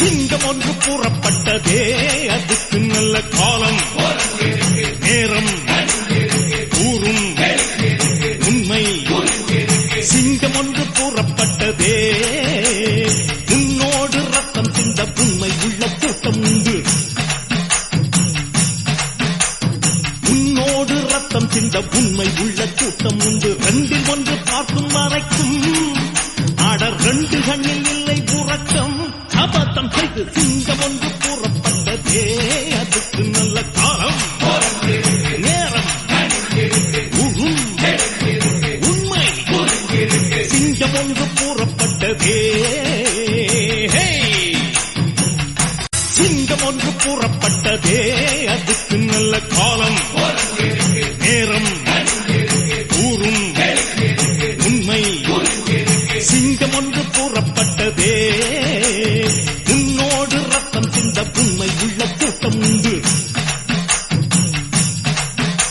சிங்கம் ஒன்று கூறப்பட்டதே, அதுக்கு நல்ல காலம் நேரம் கூறும் உண்மை. சிங்கம் ஒன்று கூறப்பட்டதே, உன்னோடு ரத்தம் சிந்த உண்மை உள்ள கூட்டம் உண்டு. உன்னோடு ரத்தம் சிந்த உண்மை உள்ள கூட்டம் உண்டு. ரெண்டில் ஒன்று பார்க்கும் வரைக்கும் ஆட ரெண்டு கண்ணில் இல்லை உறக்கம். அபத்தம் செய்து சிங்கம் ஒன்று கூறப்பட்டதே, அதுக்கு நல்ல காலம் நேரம் உண்மை. சிங்கம் ஒன்று கூறப்பட்டதே, சிங்கம் ஒன்று கூறப்பட்டதே, அதுக்கு நல்ல காலம் நேரம் கூறும் உண்மை. சிங்கம் ஒன்று கூறப்பட்டதே, உன்னோடு ரத்தம் சிந்த உண்மை உள்ள கூட்டம் உண்டு.